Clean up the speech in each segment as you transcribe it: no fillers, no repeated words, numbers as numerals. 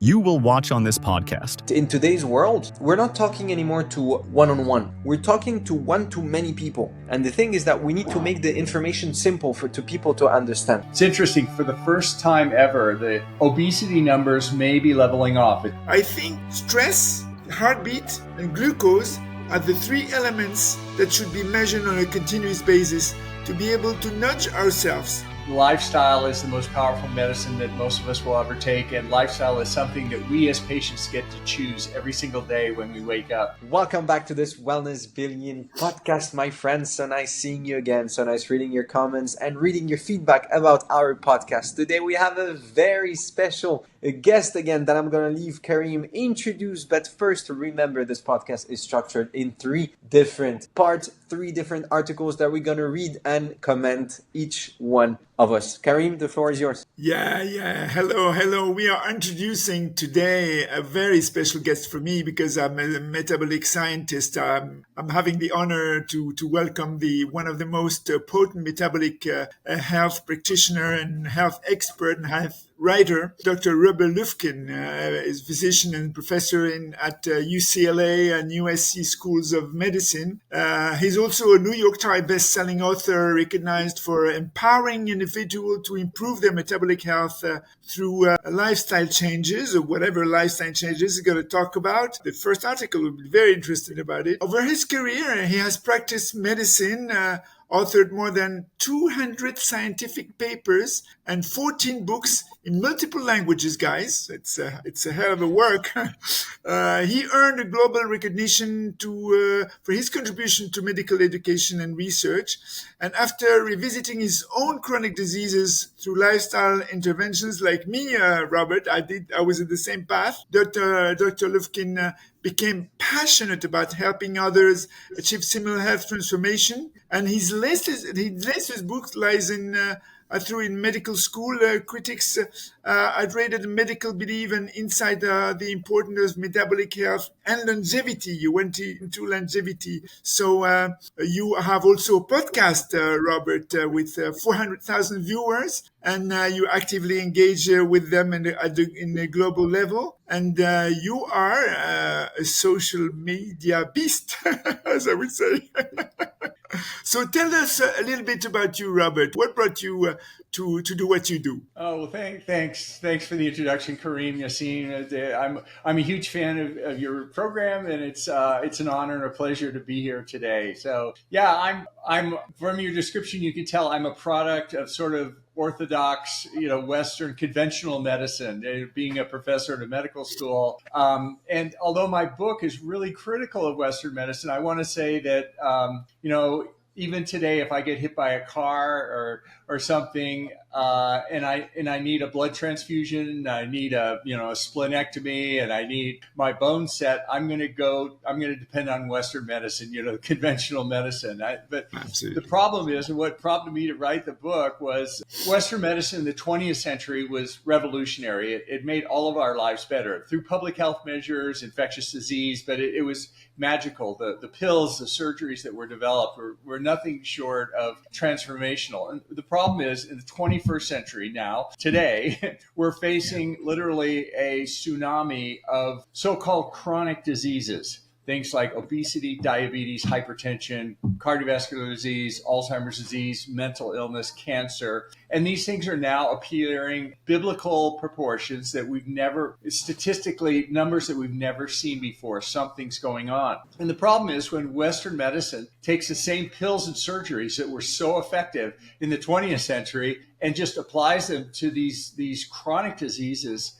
you will watch on this podcast. In today's world, we're not talking anymore to one-on-one. We're talking to one-to-many people. And the thing is that we need to make the information simple to people to understand. It's interesting, for the first time ever, the obesity numbers may be leveling off. I think stress, heartbeat, and glucose are the three elements that should be measured on a continuous basis to be able to nudge ourselves. Lifestyle is the most powerful medicine that most of us will ever take, and lifestyle is something that we as patients get to choose every single day when we wake up. Welcome back to this Wellness Billion podcast, my friends. So nice seeing you again. So nice reading your comments and reading your feedback about our podcast. Today we have a very special guest again that I'm going to leave Karim introduce. But first, remember this podcast is structured in 3 different parts, 3 different articles that we're going to read and comment each one of us. Karim, the floor is yours. Yeah. Hello. We are introducing today a very special guest for me because I'm a metabolic scientist. I'm having the honor to welcome one of the most potent metabolic health practitioner and health expert and health writer, Dr. Lufkin, is physician and professor at UCLA and USC schools of medicine. He's also a New York Times best-selling author, recognized for empowering individuals to improve their metabolic health through lifestyle changes, or whatever lifestyle changes he's going to talk about. The first article will be very interesting about it. Over his career, he has practiced medicine, authored more than 200 scientific papers and 14 books in multiple languages, guys. It's a hell of a work. He earned a global recognition for his contribution to medical education and research. And after revisiting his own chronic diseases through lifestyle interventions like me, Robert, I was in the same path. Dr. Lufkin became passionate about helping others achieve similar health transformation. And his latest book lies in medical school. Critics had rated medical belief and insight the importance of metabolic health and longevity. You went into longevity. So you have also a podcast, Robert, with 400,000 viewers, and you actively engage with them in a global level. And you are a social media beast, as I would say. So tell us a little bit about you, Robert. What brought you to do what you do? Oh, well, thanks for the introduction, Karim, Yassine. I'm a huge fan of your program, and it's an honor and a pleasure to be here today. So yeah, I'm from your description, you can tell I'm a product of sort of orthodox, Western conventional medicine, being a professor at a medical school. And although my book is really critical of Western medicine, I want to say that, even today, if I get hit by a car or something, and I need a blood transfusion, I need a splenectomy, and I need my bone set, I'm going to depend on Western medicine, conventional medicine. But Absolutely. The problem is, and what prompted me to write the book was Western medicine in the 20th century was revolutionary. It made all of our lives better through public health measures, infectious disease, but it was magical. The pills, the surgeries that were developed were nothing short of transformational. And the problem is, in the 21st century now, today, we're facing literally a tsunami of so-called chronic diseases. Things like obesity, diabetes, hypertension, cardiovascular disease, Alzheimer's disease, mental illness, cancer. And these things are now appearing biblical proportions that statistically, numbers that we've never seen before. Something's going on. And the problem is, when Western medicine takes the same pills and surgeries that were so effective in the 20th century and just applies them to these chronic diseases,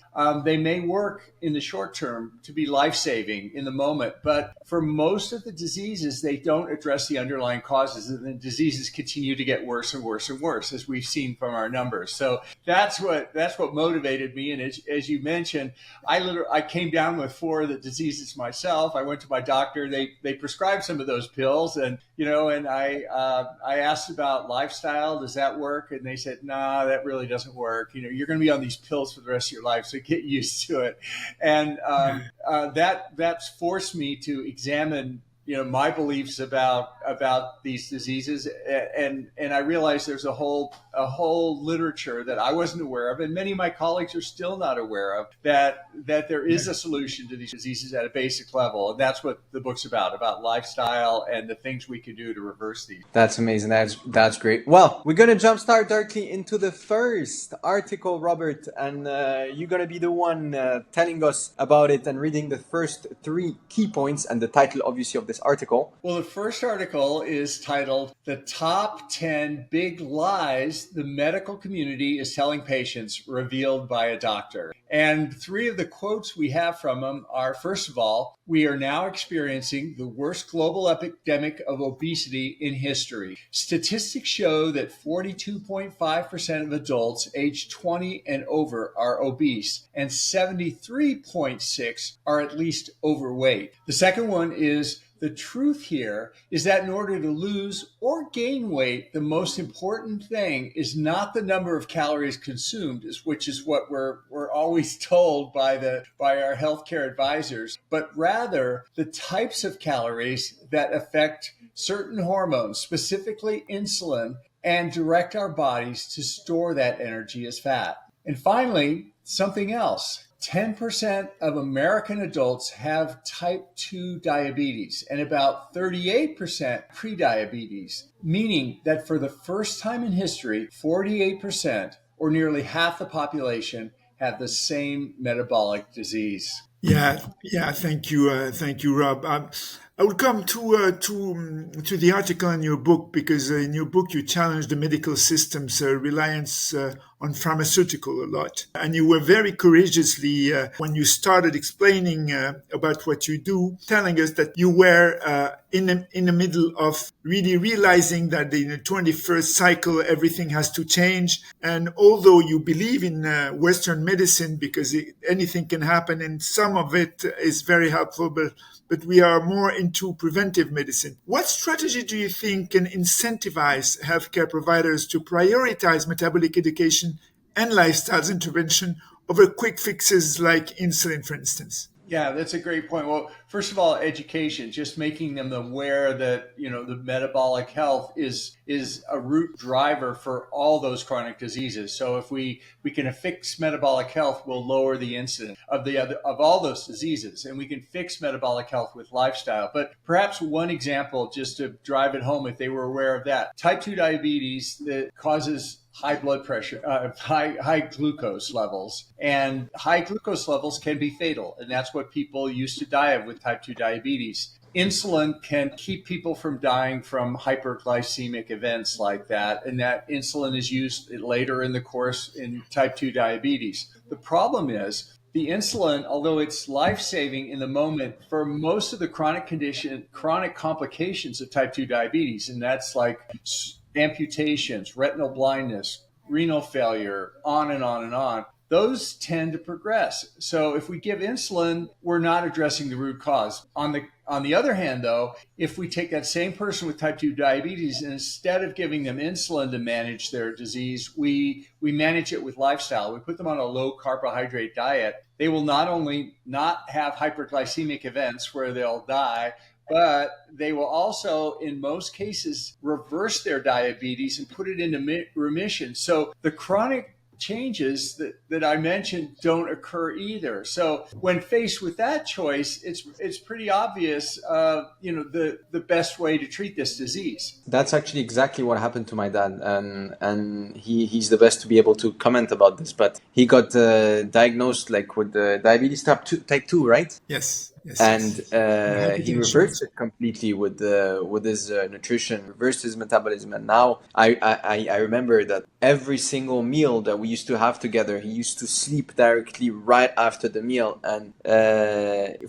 they may work in the short term to be life-saving in the moment, but for most of the diseases, they don't address the underlying causes, and the diseases continue to get worse and worse and worse, as we've seen from our numbers. So that's what motivated me. And as you mentioned, I came down with 4 of the diseases myself. I went to my doctor. They prescribed some of those pills, and I asked about lifestyle. Does that work? And they said, nah, that really doesn't work. You're going to be on these pills for the rest of your life, so get used to it. And that's forced me to examine my beliefs about these diseases, and I realized there's a whole literature that I wasn't aware of, and many of my colleagues are still not aware of, that there is a solution to these diseases at a basic level, and that's what the book's about lifestyle and the things we can do to reverse these. That's amazing. That's great. Well, we're gonna jumpstart directly into the first article, Robert, and you're gonna be the one telling us about it and reading the first 3 key points and the title, obviously, of this article. Well, the first article is titled "The Top 10 Big Lies the Medical Community is Telling Patients, Revealed by a Doctor." And 3 of the quotes we have from them are, first of all, "We are now experiencing the worst global epidemic of obesity in history. Statistics show that 42.5% of adults aged 20 and over are obese, and 73.6% are at least overweight." The second one is, "The truth here is that in order to lose or gain weight, the most important thing is not the number of calories consumed, which is what we're always told by our healthcare advisors, but rather the types of calories that affect certain hormones, specifically insulin, and direct our bodies to store that energy as fat." And finally, something else. 10% of American adults have type 2 diabetes and about 38% prediabetes, meaning that for the first time in history, 48%, or nearly half the population, have the same metabolic disease. Yeah, thank you, Rob. I will come to the article in your book, because in your book you challenge the medical system's reliance on pharmaceutical a lot, and you were very courageously when you started explaining about what you do, telling us that you were in the middle of really realizing that in the 21st cycle everything has to change, and although you believe in Western medicine because anything can happen, and some of it is very helpful, but we are more into preventive medicine. What strategy do you think can incentivize healthcare providers to prioritize metabolic education and lifestyle intervention over quick fixes like insulin, for instance? Yeah, that's a great point. Well, first of all, education, just making them aware that, the metabolic health is a root driver for all those chronic diseases. So if we can fix metabolic health, we'll lower the incidence of all those diseases, and we can fix metabolic health with lifestyle. But perhaps one example, just to drive it home, if they were aware of that, type 2 diabetes that causes high blood pressure, high glucose levels, and high glucose levels can be fatal. And that's what people used to die of with type 2 diabetes. Insulin can keep people from dying from hyperglycemic events like that. And that insulin is used later in the course in type 2 diabetes. The problem is the insulin, although it's life-saving in the moment, for most of the chronic complications of type 2 diabetes, and that's like amputations, retinal blindness, renal failure, on and on and on, those tend to progress. So if we give insulin, we're not addressing the root cause. On the other hand, though, if we take that same person with type 2 diabetes, and instead of giving them insulin to manage their disease, we manage it with lifestyle. We put them on a low carbohydrate diet. They will not only not have hyperglycemic events where they'll die, but they will also, in most cases, reverse their diabetes and put it into remission. So the chronic changes that I mentioned don't occur either. So when faced with that choice, it's pretty obvious, the best way to treat this disease. That's actually exactly what happened to my dad, and he's the best to be able to comment about this. But he got diagnosed with diabetes type 2, right? Yes. And he reversed it completely with his nutrition, reversed his metabolism, and now I remember that every single meal that we used to have together, he used to sleep directly right after the meal, and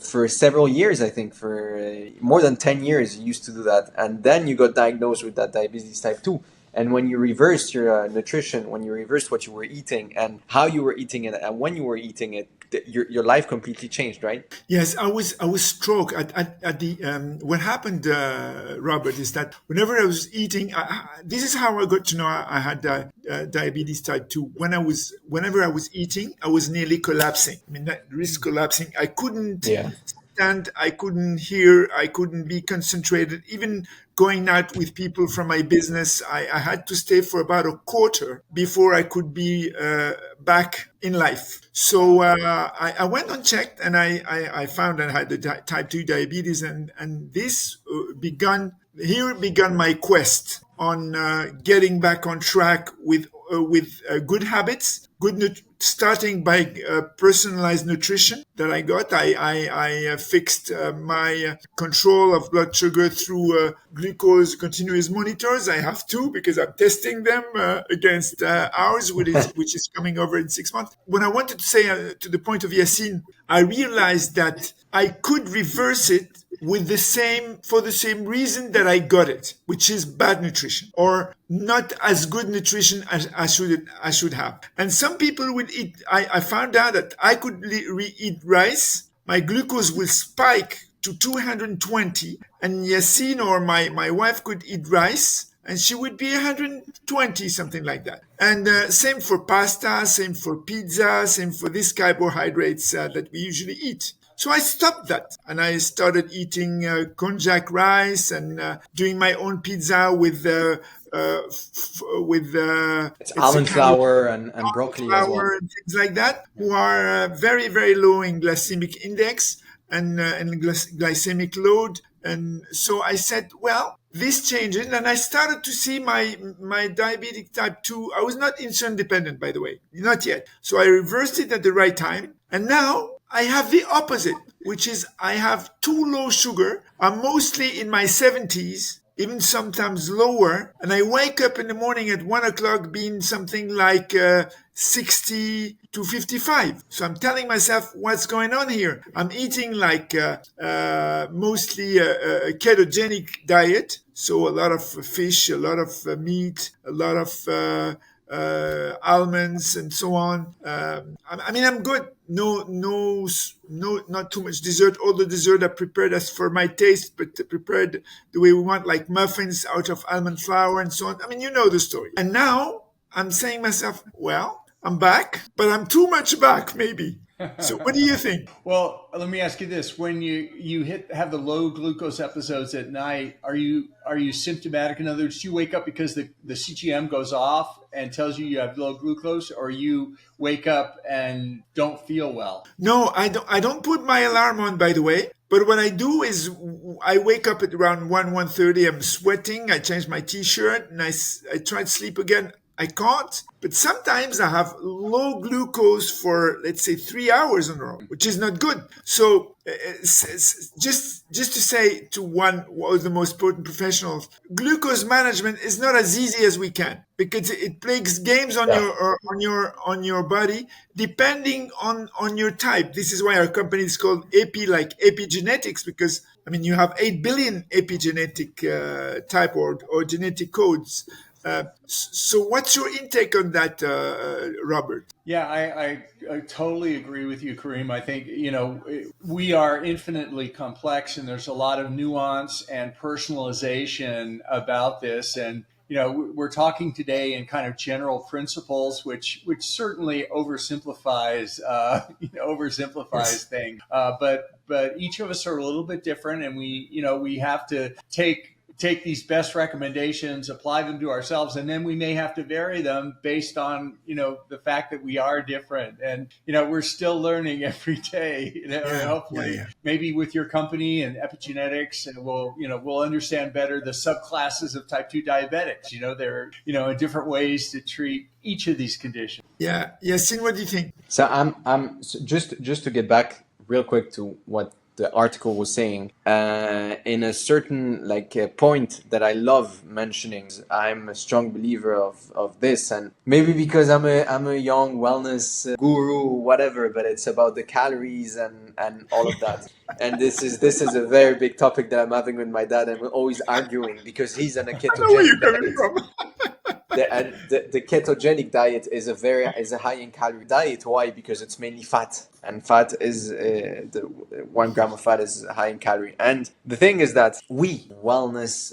for several years, I think for more than 10 years, he used to do that, and then you got diagnosed with that diabetes type 2. And when you reversed your nutrition, when you reversed what you were eating and how you were eating it and when you were eating it, your life completely changed, right? Yes, I was struck at the what happened, Robert, is that whenever I was eating, this is how I got to know I had diabetes type 2. Whenever I was eating, I was nearly collapsing. I mean, that risk collapsing. I couldn't stand, I couldn't hear, I couldn't be concentrated. Even going out with people from my business, I had to stay for about a quarter before I could be back in life. So I went and checked, and I found I had the type 2 diabetes, and this began my quest on getting back on track with good habits, starting by personalized nutrition that I got. I fixed my control of blood sugar through glucose continuous monitors. I have two because I'm testing them against ours, which is coming over in 6 months. When I wanted to say to the point of Yassine, I realized that I could reverse it for the same reason that I got it, which is bad nutrition or not as good nutrition as I should have. And some people would eat. I found out that I could eat rice. My glucose will spike to 220, and Yassine or my wife could eat rice, and she would be 120, something like that. And same for pasta, same for pizza, same for these carbohydrates that we usually eat. So I stopped that, and I started eating konjac rice and doing my own pizza with it's almond flour and broccoli as well, and things like that, who are very, very low in glycemic index and glycemic load. And so I said, well, this changes, and I started to see my diabetic type 2. I was not insulin dependent, by the way, not yet. So I reversed it at the right time, and now I have the opposite, which is I have too low sugar. I'm mostly in my 70s, even sometimes lower. And I wake up in the morning at 1 o'clock being something like 60 to 55. So I'm telling myself, what's going on here? I'm eating like mostly a ketogenic diet. So a lot of fish, a lot of meat, a lot of almonds and so on. I mean, I'm good. No, not too much dessert. All the dessert are prepared as for my taste, but prepared the way we want, like muffins out of almond flour and so on. I mean, you know the story. And now I'm saying myself, well, I'm back, but I'm too much back, maybe. So what do you think? Well, let me ask you this: when you have the low glucose episodes at night, are you symptomatic? In other words, do you wake up because the CGM goes off and tells you have low glucose, or you wake up and don't feel well? No, I don't put my alarm on, by the way. But what I do is I wake up at around 1:30. I'm sweating. I change my T-shirt and I try to sleep again. I can't, but sometimes I have low glucose for, let's say, 3 hours in a row, which is not good. So just to say to one of the most potent professionals, glucose management is not as easy as we can, because it plays games on your body depending on your type. This is why our company is called like epigenetics, because I mean you have 8 billion epigenetic type or genetic codes. So what's your intake on that, Robert? Yeah, I totally agree with you, Karim. I think, we are infinitely complex, and there's a lot of nuance and personalization about this. And, we're talking today in kind of general principles, which certainly oversimplifies things. But each of us are a little bit different, and we have to take these best recommendations, apply them to ourselves, and then we may have to vary them based on, the fact that we are different. And, we're still learning every day, and hopefully maybe with your company and epigenetics, and we'll understand better the subclasses of type 2 diabetics. There are, different ways to treat each of these conditions. Yeah. Yassine, what do you think? So I'm just to get back real quick to what the article was saying, in a certain point that I love mentioning. I'm a strong believer of this, and maybe because I'm a young wellness guru, whatever, but it's about the calories and all of that. And this is a very big topic that I'm having with my dad, and we're always arguing because he's on a ketogenic diet. The ketogenic diet is a high in calorie diet. Why? Because it's mainly fat, and fat is the 1 gram of fat is high in calorie. And the thing is that we wellness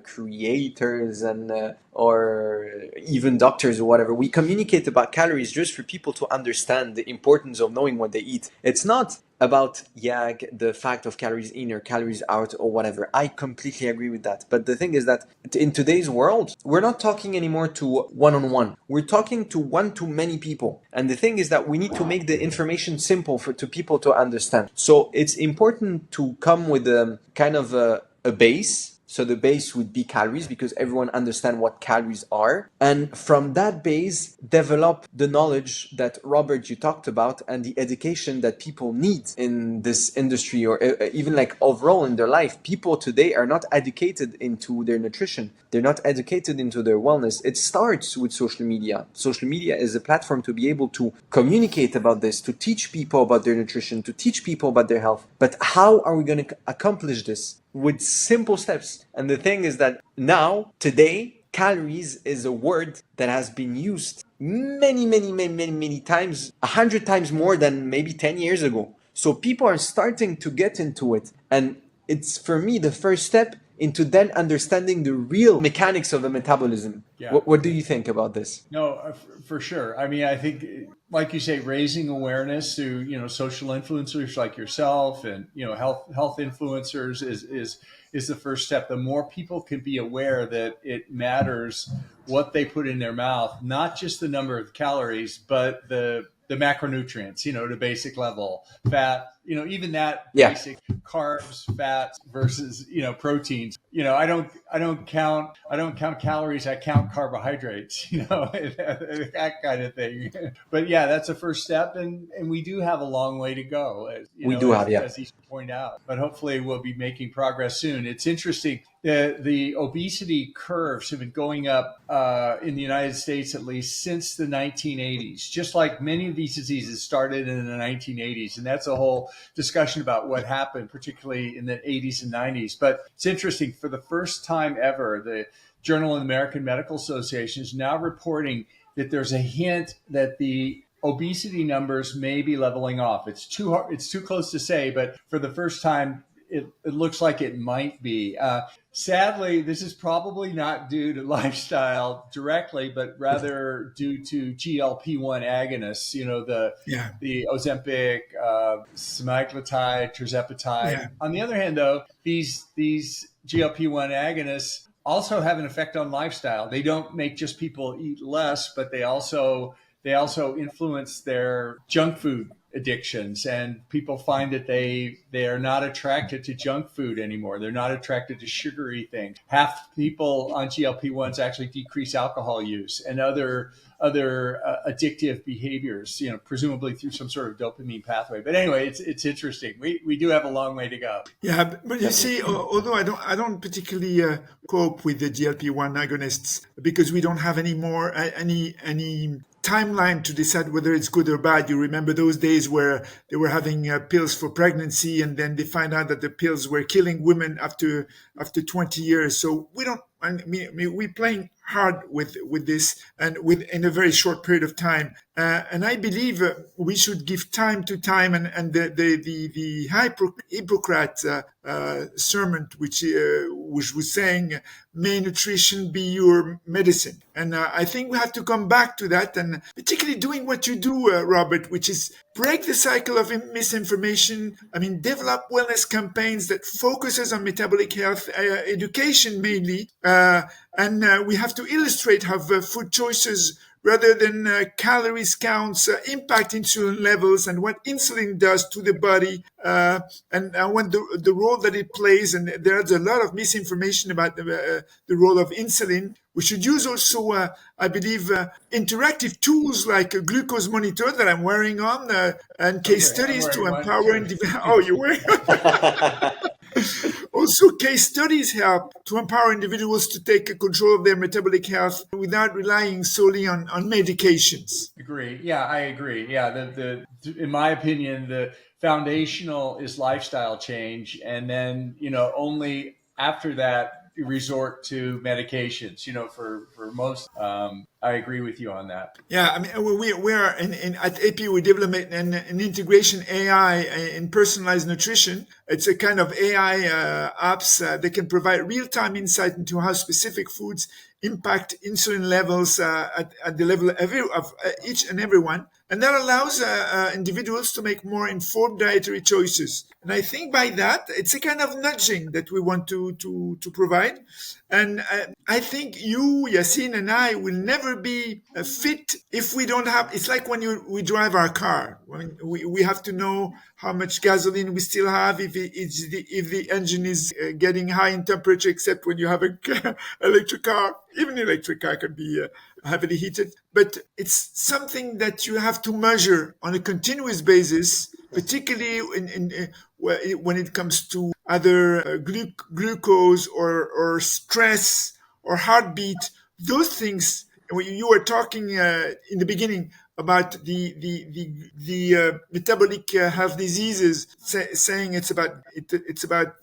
creators and or even doctors or whatever, we communicate about calories just for people to understand the importance of knowing what they eat. It's not about the fact of calories in or calories out or whatever. I completely agree with that. But the thing is that in today's world, we're not talking anymore to one-on-one. We're talking to one-to-many people. And the thing is that we need to make the information simple to people to understand. So it's important to come with a kind of a base. So the base would be calories, because everyone understands what calories are. And from that base, develop the knowledge that, Robert, you talked about, and the education that people need in this industry, or even like overall in their life. People today are not educated into their nutrition. They're not educated into their wellness. It starts with social media. Social media is a platform to be able to communicate about this, to teach people about their nutrition, to teach people about their health. But how are we going to accomplish this? With simple steps. And the thing is that now, today, calories is a word that has been used many times, 100 times more than maybe 10 years ago. So people are starting to get into it. And it's, for me, the first step into then understanding the real mechanics of the metabolism. Yeah. What do you think about this? No, for sure. I mean, I think, like you say, raising awareness through, social influencers like yourself and, health influencers is the first step. The more people can be aware that it matters what they put in their mouth, not just the number of calories, but the macronutrients, the basic level, fat, even that basic carbs, fats versus, proteins. I don't count calories. I count carbohydrates, that kind of thing. But yeah, that's a first step. And we do have a long way to go, as you point out, but hopefully we'll be making progress soon. It's interesting. The obesity curves have been going up in the United States, at least since the 1980s, just like many of these diseases started in the 1980s. And that's a whole discussion about what happened, particularly in the 80s and 90s. But it's interesting, for the first time ever, the Journal of the American Medical Association is now reporting that there's a hint that the obesity numbers may be leveling off. It's too close to say, but for the first time, it looks like it might be. Sadly, this is probably not due to lifestyle directly, but rather due to GLP-1 agonists, the Ozempic, semaglutide, tirzepatide. Yeah. On the other hand, though, these GLP-1 agonists also have an effect on lifestyle. They don't make just people eat less, but they also influence their junk food addictions, and people find that they are not attracted to junk food anymore. They're not attracted to sugary things. Half people on GLP-1s actually decrease alcohol use and other addictive behaviors, presumably through some sort of dopamine pathway. But anyway, it's interesting. We do have a long way to go. Yeah, but you see, although I don't particularly cope with the GLP-1 agonists, because we don't have any timeline to decide whether it's good or bad. You remember those days where they were having pills for pregnancy, and then they find out that the pills were killing women after 20 years. So we're playing hard with this, and in a very short period of time. And I believe we should give time to time, and the Hippocrates sermon, which was saying, "May nutrition be your medicine." And I think we have to come back to that, and particularly doing what you do, Robert, which is break the cycle of misinformation. Develop wellness campaigns that focuses on metabolic health, education mainly, and we have to illustrate how food choices, rather than calories counts, impact insulin levels and what insulin does to the body, and what the role that it plays. And there's a lot of misinformation about the role of insulin. We should use also, I believe, interactive tools like a glucose monitor that I'm wearing on, and case studies to empower individuals. Oh, you're wearing Also, case studies help to empower individuals to take control of their metabolic health without relying solely on medications. Agree. Yeah, I agree. Yeah, in my opinion, the foundational is lifestyle change, and then only after that resort to medications. For most I agree with you on that. Yeah, I mean, we are at AP, we develop an integration AI in personalized nutrition. It's a kind of AI apps that can provide real-time insight into how specific foods impact insulin levels at the level of each and everyone. And that allows individuals to make more informed dietary choices. And I think by that, it's a kind of nudging that we want to provide. And I think you, Yassine, and I will never be fit if we don't have. It's like when we drive our car. I mean, we have to know how much gasoline we still have, if the engine is getting high in temperature, except when you have an electric car. Even electric car can be heavily heated. But it's something that you have to measure on a continuous basis, particularly when it comes to either glucose or stress or heartbeat. Those things. You were talking in the beginning about the metabolic health diseases, saying it's about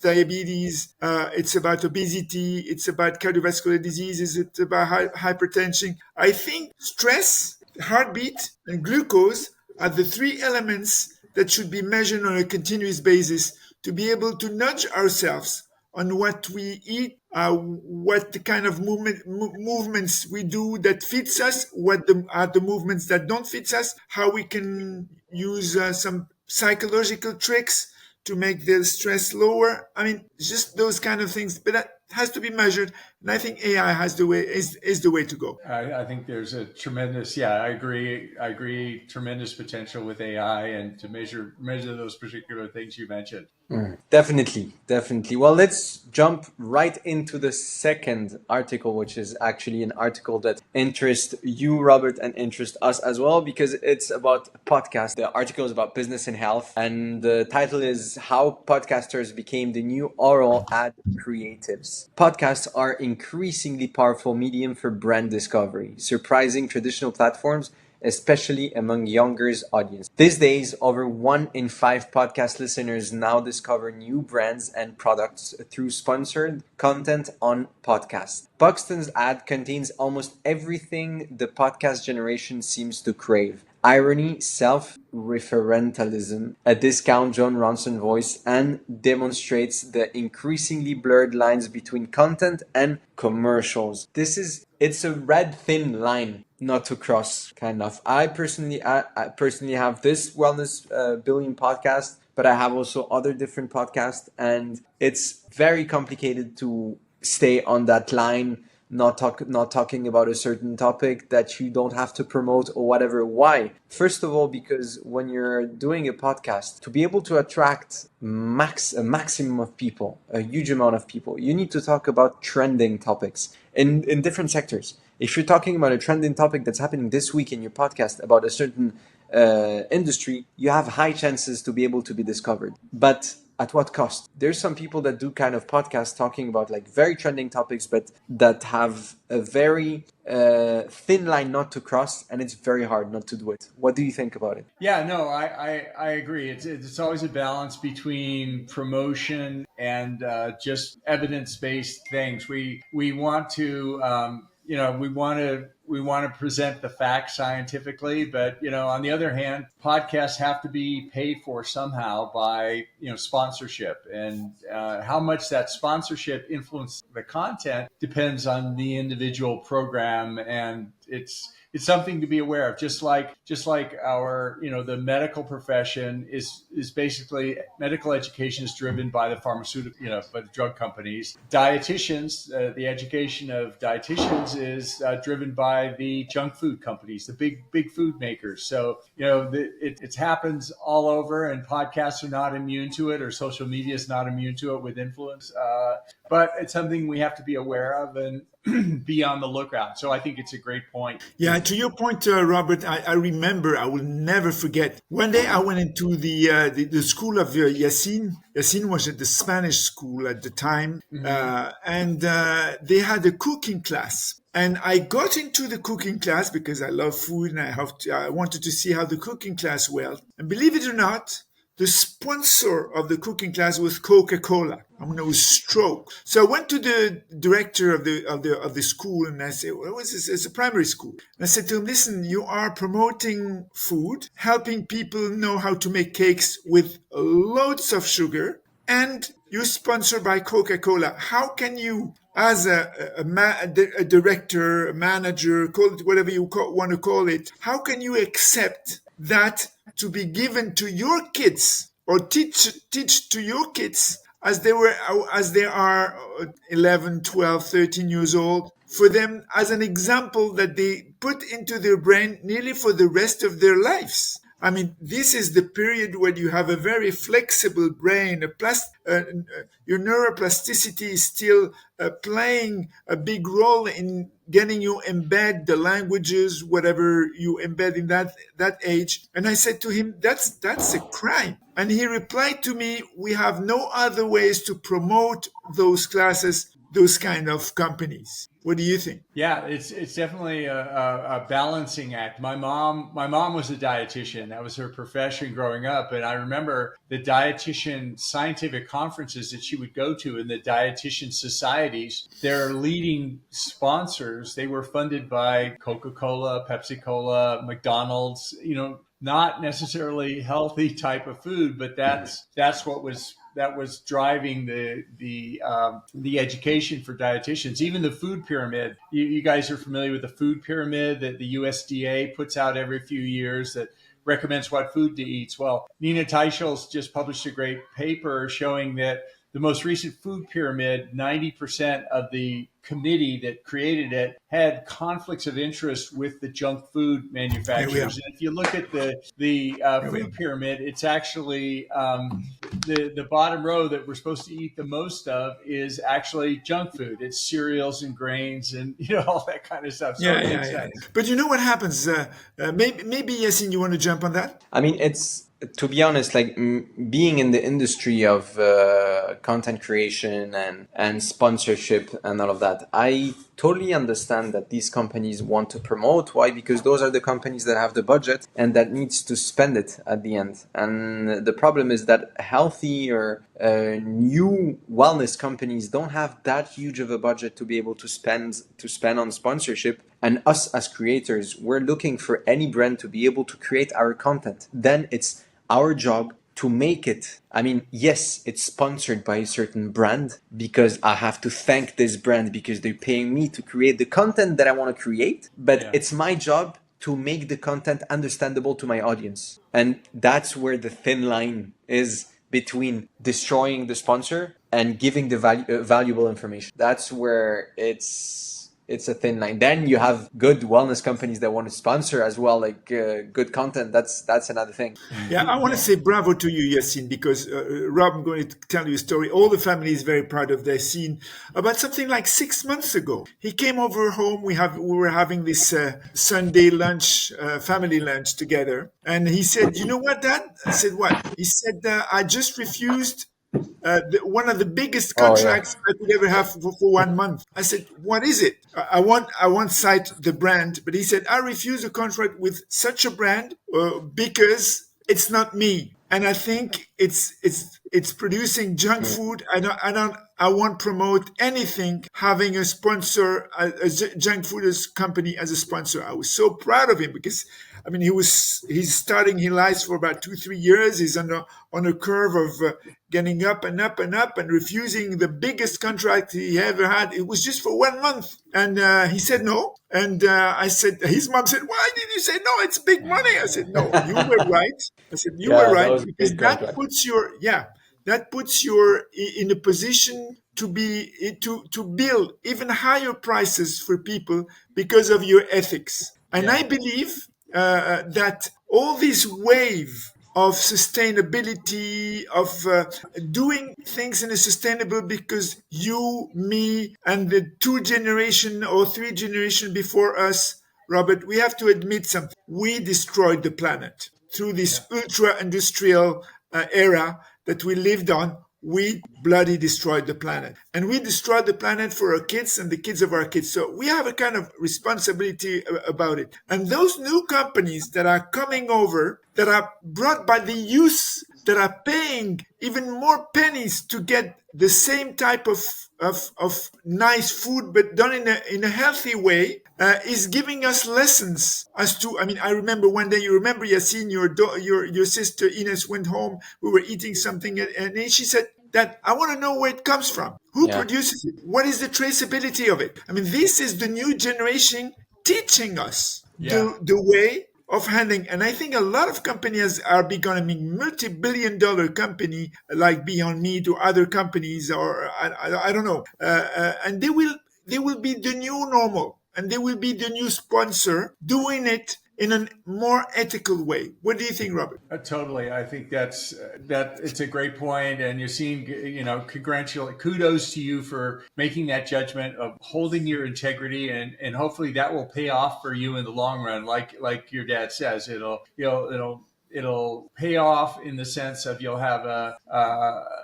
diabetes, it's about obesity, it's about cardiovascular diseases, it's about hypertension. I think stress, heartbeat, and glucose are the three elements that should be measured on a continuous basis to be able to nudge ourselves on what we eat, what the kind of movements we do that fits us, what are the movements that don't fit us, how we can use some psychological tricks to make the stress lower. I mean, just those kind of things. But that has to be measured, and I think AI is the way to go. I think there's a tremendous, I agree, tremendous potential with AI and to measure those particular things you mentioned. Definitely. Well, let's jump right into the second article, which is actually an article that interests you, Robert, and interests us as well, because it's about podcasts. The article is about business and health, and the title is How Podcasters Became the New Oral Ad Creatives. Podcasts are increasingly powerful medium for brand discovery, surprising traditional platforms, especially among younger audience. These days, over 1 in 5 podcast listeners now discover new brands and products through sponsored content on podcasts. Buxton's ad contains almost everything the podcast generation seems to crave: irony, self-referentialism, a discount John Ronson voice, and demonstrates the increasingly blurred lines between content and commercials. It's a red thin line not to cross, kind of. I personally have this Wellness Billion podcast, but I have also other different podcasts, and it's very complicated to stay on that line, not talking about a certain topic that you don't have to promote or whatever. Why? First of all, because when you're doing a podcast, to be able to attract a maximum of people, a huge amount of people, you need to talk about trending topics in different sectors. If you're talking about a trending topic that's happening this week in your podcast about a certain industry, you have high chances to be able to be discovered. But at what cost? There's some people that do kind of podcasts talking about like very trending topics, but that have a very thin line not to cross, and it's very hard not to do it. What do you think about it? Yeah, no, I agree. It's always a balance between promotion and just evidence-based things. We want to we want to present the facts scientifically, but on the other hand, podcasts have to be paid for somehow by sponsorship, and how much that sponsorship influences the content depends on the individual program, and it's something to be aware of. Just like our the medical profession is basically, medical education is driven by the pharmaceutical by the drug companies. Dietitians, the education of dietitians is driven by the junk food companies, the big food makers. So it happens all over, and podcasts are not immune to it, or social media is not immune to it with influence. But it's something we have to be aware of and be on the lookout. So I think it's a great point. Yeah, to your point, Robert, I remember, I will never forget. One day I went into the school of Yassine. Yassine was at the Spanish school at the time, and they had a cooking class. And I got into the cooking class because I love food, and I wanted to see how the cooking class went. And believe it or not, the sponsor of the cooking class was Coca-Cola. I mean, it was stroke. So I went to the director of the school and I said, what was this? It's a primary school. And I said to him, listen, you are promoting food, helping people know how to make cakes with loads of sugar, and you're sponsored by Coca-Cola. How can you, as a director, a manager, call it whatever you want to call it, how can you accept that to be given to your kids or teach to your kids as they are 11, 12, 13 years old, for them as an example that they put into their brain nearly for the rest of their lives? I mean, this is the period when you have a very flexible brain. Your neuroplasticity is still playing a big role in getting you embed the languages, whatever you embed in that age. And I said to him, that's a crime. And he replied to me, we have no other ways to promote those classes, those kind of companies. What do you think? Yeah, it's definitely a balancing act. My mom was a dietitian. That was her profession growing up. And I remember the dietitian scientific conferences that she would go to in the dietitian societies. Their leading sponsors, they were funded by Coca-Cola, Pepsi-Cola, McDonald's, not necessarily healthy type of food, but that's what was driving the education for dietitians. Even the food pyramid. You guys are familiar with the food pyramid that the USDA puts out every few years that recommends what food to eat. Well, Nina Teichel's just published a great paper showing that the most recent food pyramid, 90% of the committee that created it had conflicts of interest with the junk food manufacturers. And if you look at the food pyramid, it's actually the bottom row that we're supposed to eat the most of is actually junk food. It's cereals and grains and all that kind of stuff. So But you know what happens? Maybe Yassine, you want to jump on that? I mean, it's, to be honest, like being in the industry of content creation and sponsorship and all of that, I totally understand that these companies want to promote. Why? Because those are the companies that have the budget and that needs to spend it at the end. And the problem is that healthy or new wellness companies don't have that huge of a budget to be able to spend on sponsorship. And us as creators, we're looking for any brand to be able to create our content. Then it's our job to make it. I mean, yes, it's sponsored by a certain brand because I have to thank this brand because they're paying me to create the content that I want to create. But it's my job to make the content understandable to my audience. And that's where the thin line is between destroying the sponsor and giving the valuable information. That's where it's a thin line. Then you have good wellness companies that want to sponsor as well, like good content. That's another thing. Yeah, I want to say bravo to you, Yassine, because Rob, I'm going to tell you a story. All the family is very proud of Yassine. About something like 6 months ago, he came over home. We were having this Sunday lunch, family lunch together, and he said, "You know what, Dad?" I said, "What?" He said, "I just refused." One of the biggest contracts I could ever have for 1 month. I said, "What is it?" I won't cite the brand, but he said, "I refuse a contract with such a brand because it's not me, and I think it's producing junk food. I won't promote anything having a sponsor, a junk food company as a sponsor." I was so proud of him because, I mean, he's starting his life for about 2-3 years. He's on a curve of getting up and up and up and refusing the biggest contract he ever had. It was just for 1 month. And he said no. And I said, his mom said, "Why did you say no? It's big money." I said, "No, you were right." I said, "You were right," because that puts you in a position to build even higher prices for people because of your ethics. And I believe that all this wave of sustainability, of doing things in a sustainable, because you, me, and the 2 generation or 3 generation before us, Robert, we have to admit something. We destroyed the planet through this ultra-industrial era that we lived on. We bloody destroyed the planet. And we destroyed the planet for our kids and the kids of our kids. So we have a kind of responsibility about it. And those new companies that are coming over, that are brought by the youth that are paying even more pennies to get the same type of nice food, but done in a healthy way, is giving us lessons as to. I mean, I remember one day. You remember, Yassine, your sister Ines went home. We were eating something, and then she said that I want to know where it comes from. Who produces it? What is the traceability of it? I mean, this is the new generation teaching us the way of handling. And I think a lot of companies are becoming multi-billion-dollar company like Beyond Meat or other companies, or I don't know. And they will be the new normal, and they will be the new sponsor doing it in a more ethical way. What do you think, Robert? Totally. I think it's a great point. And Yassine, kudos to you for making that judgment of holding your integrity, and hopefully that will pay off for you in the long run. Like your dad says, it'll pay off in the sense of you'll have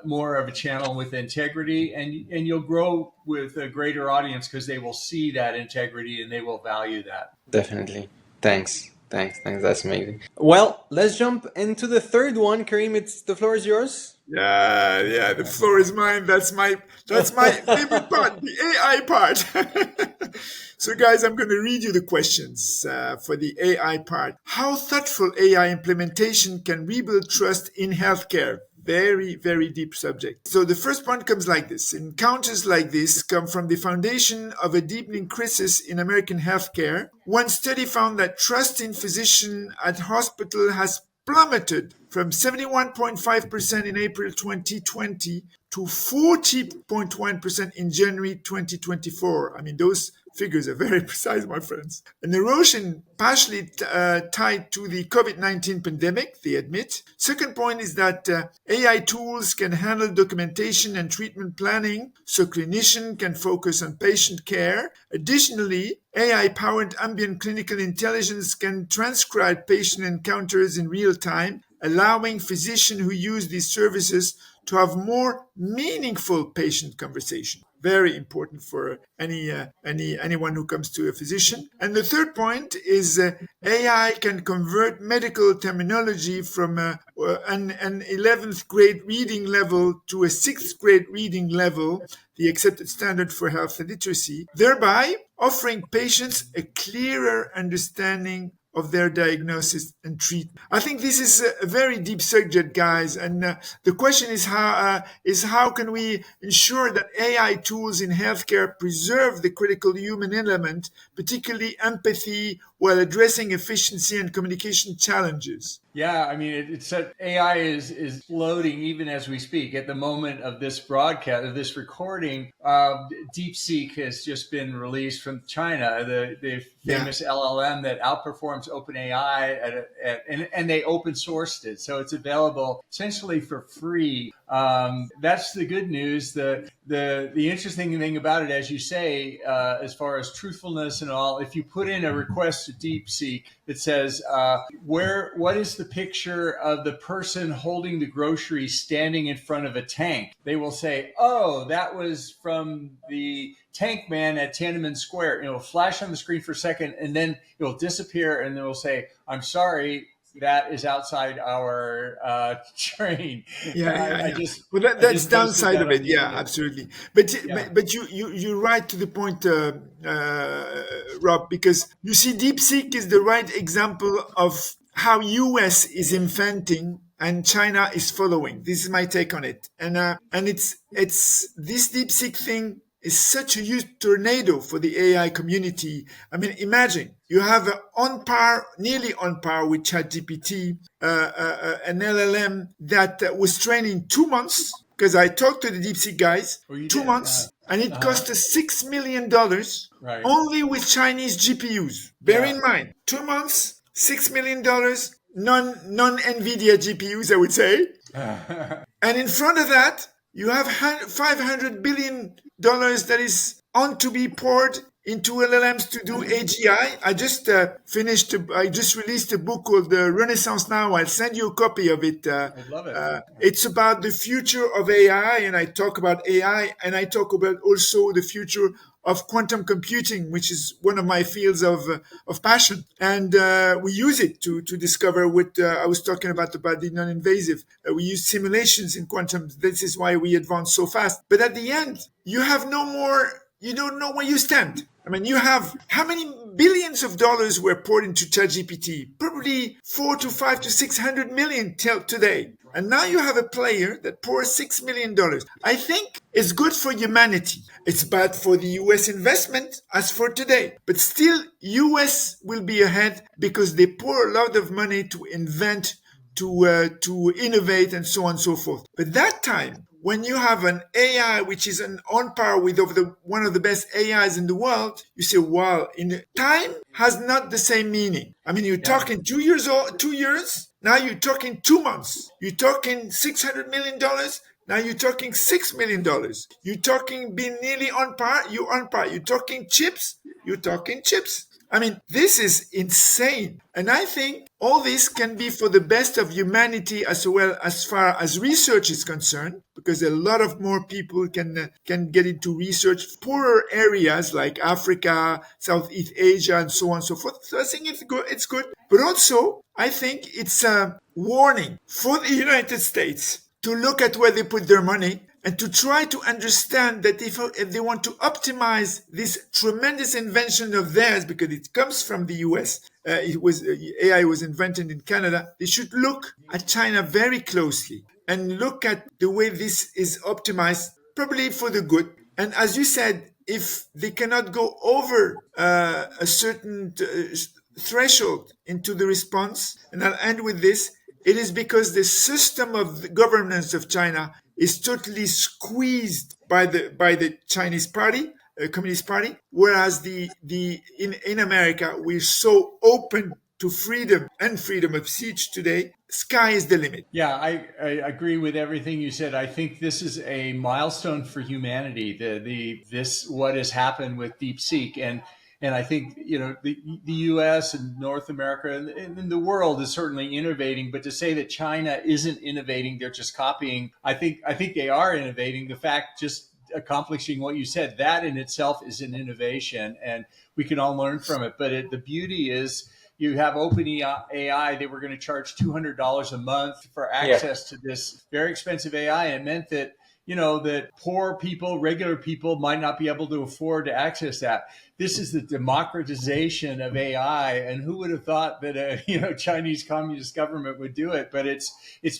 more of a channel with integrity, and you'll grow with a greater audience because they will see that integrity and they will value that. Definitely. Thanks. That's amazing. Well, let's jump into the third one. Karim, the floor is yours. Yeah, the floor is mine. That's my favorite part, the AI part. So guys, I'm going to read you the questions for the AI part. How thoughtful AI implementation can rebuild trust in healthcare? Very, very deep subject. So the first point comes like this. Encounters like this come from the foundation of a deepening crisis in American healthcare. One study found that trust in physician at hospital has plummeted from 71.5% in April 2020 to 40.1% in January 2024. I mean, those figures are very precise, my friends. An erosion partially tied to the COVID-19 pandemic, they admit. Second point is that AI tools can handle documentation and treatment planning, so clinician can focus on patient care. Additionally, AI-powered ambient clinical intelligence can transcribe patient encounters in real time, allowing physicians who use these services to have more meaningful patient conversation. Very important for anyone who comes to a physician. And the third point is AI can convert medical terminology from an 11th grade reading level to a 6th grade reading level, the accepted standard for health literacy, thereby offering patients a clearer understanding of their diagnosis and treatment. I think this is a very deep subject, guys. And the question is how can we ensure that AI tools in healthcare preserve the critical human element, particularly empathy, while addressing efficiency and communication challenges? Yeah, I mean, it's AI is exploding even as we speak. At the moment of this broadcast, of this recording, DeepSeek has just been released from China, the famous LLM that outperforms OpenAI, and they open sourced it, so it's available essentially for free. That's the good news. The interesting thing about it, as you say, as far as truthfulness and all, if you put in a request to DeepSeek that says, what is the picture of the person holding the groceries standing in front of a tank? They will say, oh, that was from the tank man at Tiananmen Square. It'll flash on the screen for a second, and then it'll disappear, and they'll say, I'm sorry, that is outside our train. That's downside of it. Yeah, absolutely. But you're right to the point, Rob, because you see, DeepSeek is the right example of how US is inventing and China is following. This is my take on it. And it's this DeepSeek thing is such a huge tornado for the AI community. I mean, imagine you have nearly on par with ChatGPT, an LLM that was trained in 2 months, because I talked to the DeepSeek guys, 2 months, and it cost us $6 million only with Chinese GPUs. Bear in mind, 2 months, $6 million, non-NVIDIA GPUs, I would say. And in front of that, you have $500 billion that is on to be poured into LLMs to do AGI. I just released a book called Renaissance Now. I'll send you a copy of it. I love it. It's about the future of AI, and I talk about AI, and I talk about also the future of quantum computing, which is one of my fields of passion. And we use it to discover what I was talking about the non-invasive. We use simulations in quantum. This is why we advance so fast. But at the end, you have no more, you don't know where you stand. I mean, you have how many billions of dollars were poured into ChatGPT? Probably 4 to 5 to 600 million till today. And now you have a player that pours $6 million. I think it's good for humanity. It's bad for the US investment as for today. But still, US will be ahead because they pour a lot of money to invent, to innovate, and so on and so forth. But that time, when you have an AI which is on par with one of the best AIs in the world, you say, wow, time has not the same meaning. I mean, you're talking 2 years old, 2 years. Now you're talking 2 months. You're talking $600 million. Now you're talking $6 million. You're talking being nearly on par. You're on par. You're talking chips. You're talking chips. I mean, this is insane. And I think all this can be for the best of humanity as well as far as research is concerned, because a lot of more people can get into research. Poorer areas like Africa, Southeast Asia, and so on and so forth. So I think it's good. It's good. But also, I think it's a warning for the United States to look at where they put their money and to try to understand that if they want to optimize this tremendous invention of theirs, because it comes from the US, AI was invented in Canada, they should look at China very closely and look at the way this is optimized, probably for the good. And as you said, if they cannot go over a certain threshold into the response, and I'll end with this, it is because the system of the governance of China is totally squeezed by the Chinese party, Communist Party, whereas in America we're so open to freedom and freedom of speech today. Sky is the limit. Yeah, I agree with everything you said. I think this is a milestone for humanity. What has happened with DeepSeek, and I think, the U.S. and North America and the world is certainly innovating. But to say that China isn't innovating, they're just copying. I think they are innovating. The fact just accomplishing what you said, that in itself is an innovation, and we can all learn from it. But the beauty is, you have OpenAI. They were going to charge $200 a month for access to this very expensive AI. It meant that that poor people, regular people might not be able to afford to access that. This is the democratization of AI, and who would have thought that a Chinese communist government would do it? But it's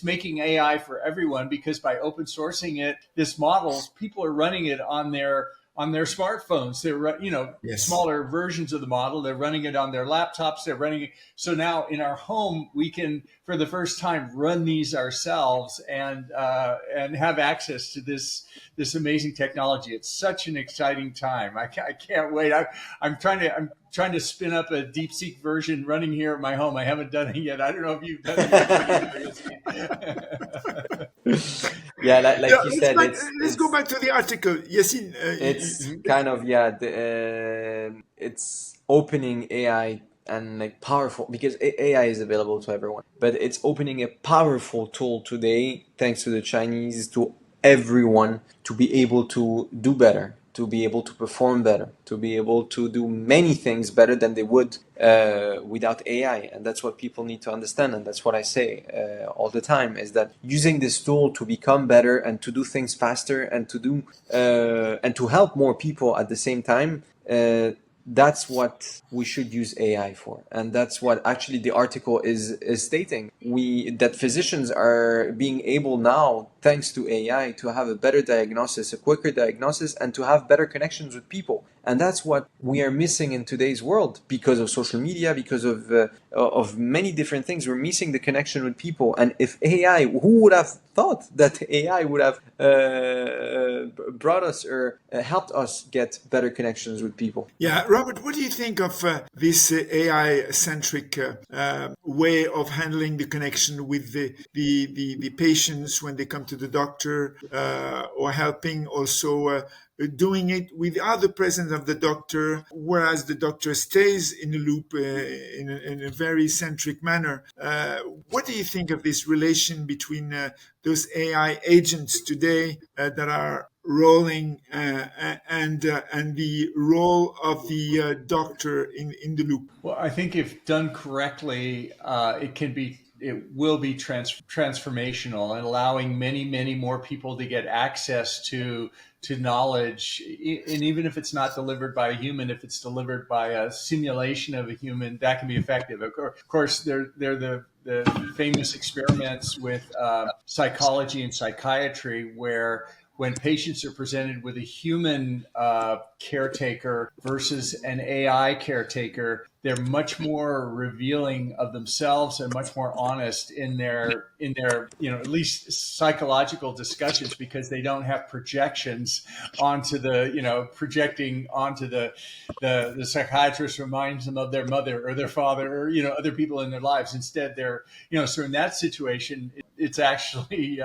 making AI for everyone, because by open sourcing it, this models, people are running it on their smartphones. They're smaller versions of the model. They're running it on their laptops. They're running it. So now in our home, we can, for the first time, run these ourselves and have access to this amazing technology. It's such an exciting time. I can't wait. I'm trying to spin up a DeepSeek version running here at my home. I haven't done it yet. I don't know if you've done it. Yeah, like you said, let's go back to the article, Yassine. It's kind of it's opening AI and like powerful, because AI is available to everyone, but it's opening a powerful tool today, thanks to the Chinese, to everyone to be able to do better, to be able to perform better, to be able to do many things better than they would without AI. And that's what people need to understand. And that's what I say all the time, is that using this tool to become better and to do things faster and to do and to help more people at the same time, that's what we should use AI for. And that's what actually the article is stating. That physicians are being able now, thanks to AI, to have a better diagnosis, a quicker diagnosis, and to have better connections with people. And that's what we are missing in today's world because of social media, because of many different things. We're missing the connection with people. And if AI, who would have thought that AI would have brought us or helped us get better connections with people? Yeah, Robert, what do you think of this AI-centric way of handling the connection with the patients when they come to the doctor, or helping also doing it without the presence of the doctor, whereas the doctor stays in the loop in a very centric manner. What do you think of this relation between those AI agents today that are rolling and the role of the doctor in the loop? Well, I think if done correctly, it will be transformational and allowing many more people to get access to knowledge. And even if it's not delivered by a human, if it's delivered by a simulation of a human, that can be effective. Of course, they're the famous experiments with psychology and psychiatry where when patients are presented with a human caretaker versus an AI caretaker, they're much more revealing of themselves and much more honest in their at least psychological discussions, because they don't have projections onto projecting onto the psychiatrist reminds them of their mother or their father or other people in their lives. Instead, they're so in that situation, it's actually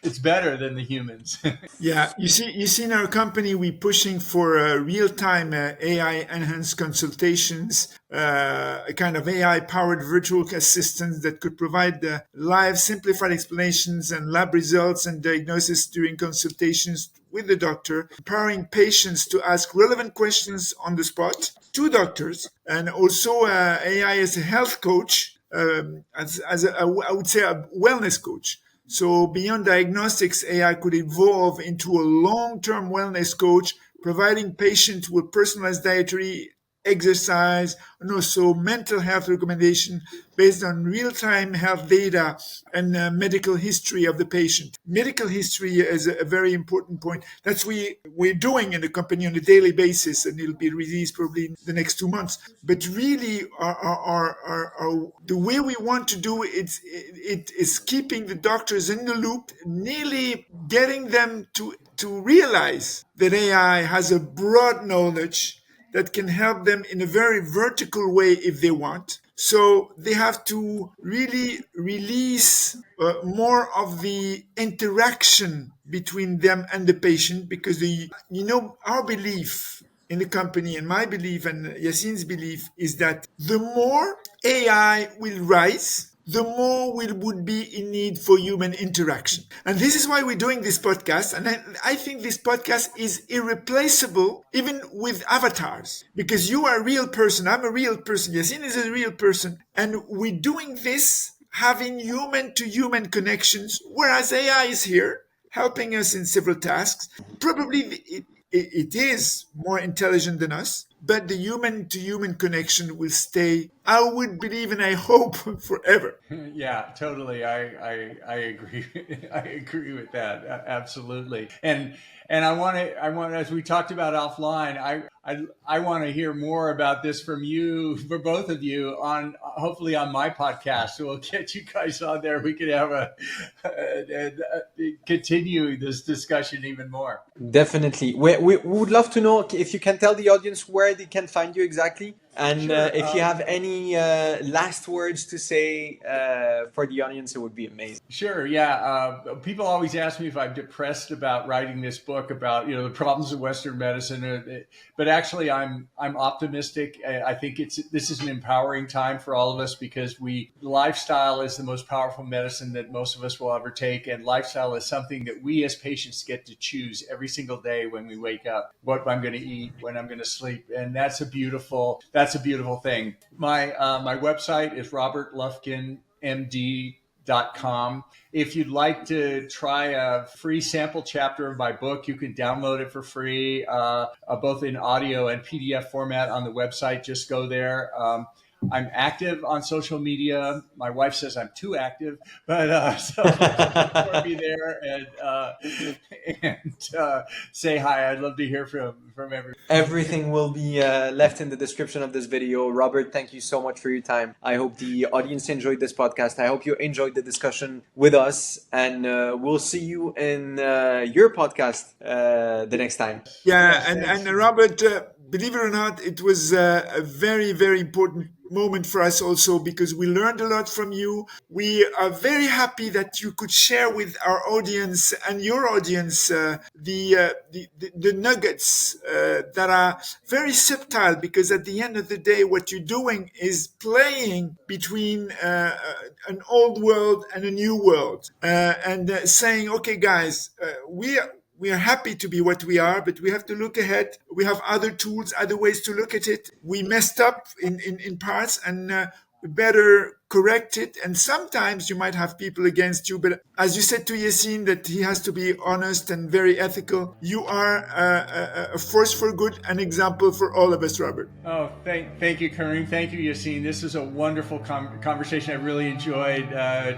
it's better than the humans. Yeah, you see, in our company, we're pushing for real-time AI-enhanced consultations, a kind of AI-powered virtual assistants that could provide live, simplified explanations and lab results and diagnosis during consultations with the doctor, empowering patients to ask relevant questions on the spot to doctors, and also AI as a health coach, I would say a wellness coach. So beyond diagnostics, AI could evolve into a long-term wellness coach, providing patients with personalized dietary, exercise, and also mental health recommendation based on real-time health data and medical history of the patient. Medical history is a very important point. That's what we're doing in the company on a daily basis, and it'll be released probably in the next 2 months. But really, the way we want to do it is keeping the doctors in the loop, nearly getting them to realize that AI has a broad knowledge that can help them in a very vertical way if they want. So they have to really release more of the interaction between them and the patient, because our belief in the company, and my belief and Yassine's belief, is that the more AI will rise, the more we would be in need for human interaction. And this is why we're doing this podcast. And I think this podcast is irreplaceable, even with avatars, because you are a real person. I'm a real person. Yassine is a real person. And we're doing this having human to human connections, whereas AI is here helping us in several tasks. Probably it is more intelligent than us, but the human to human connection will stay, I would believe, and I hope, forever. Yeah, totally. I agree. I agree with that. Absolutely. And I want to, as we talked about offline, I want to hear more about this from you, for both of you, on hopefully on my podcast. So we'll get you guys on there. We could have continue this discussion even more. Definitely. We would love to know if you can tell the audience where they can find you exactly. And Sure. If you have any last words to say for the audience, it would be amazing. Sure. Yeah. People always ask me if I'm depressed about writing this book about the problems of Western medicine, but actually I'm optimistic. I think this is an empowering time for all of us, because lifestyle is the most powerful medicine that most of us will ever take, and lifestyle is something that we as patients get to choose every single day when we wake up, what I'm going to eat, when I'm going to sleep, and that's a beautiful thing. My website is robertlufkinmd.com. If you'd like to try a free sample chapter of my book, you can download it for free, both in audio and PDF format on the website. Just go there. I'm active on social media. My wife says I'm too active, but so support me there and say hi. I'd love to hear from everyone. Everything will be left in the description of this video. Robert, thank you so much for your time. I hope the audience enjoyed this podcast. I hope you enjoyed the discussion with us, and we'll see you in your podcast the next time. Yeah, and Robert, believe it or not, it was a very, very important moment for us also, because we learned a lot from you. We are very happy that you could share with our audience and your audience the nuggets that are very subtle, because at the end of the day, what you're doing is playing between an old world and a new world, and saying, okay, guys, we are happy to be what we are, but we have to look ahead. We have other tools, other ways to look at it. We messed up in parts, and we better correct it. And sometimes you might have people against you, but as you said to Yassine, that he has to be honest and very ethical. You are a force for good, an example for all of us, Robert. Oh, thank you, Karim. Thank you, Yassine. This is a wonderful conversation. I really enjoyed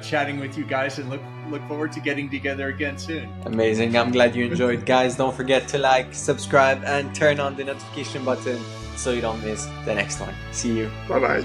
chatting with you guys, and look forward to getting together again soon. Amazing. I'm glad you enjoyed. Guys, don't forget to like, subscribe, and turn on the notification button so you don't miss the next one. See you. Bye-bye.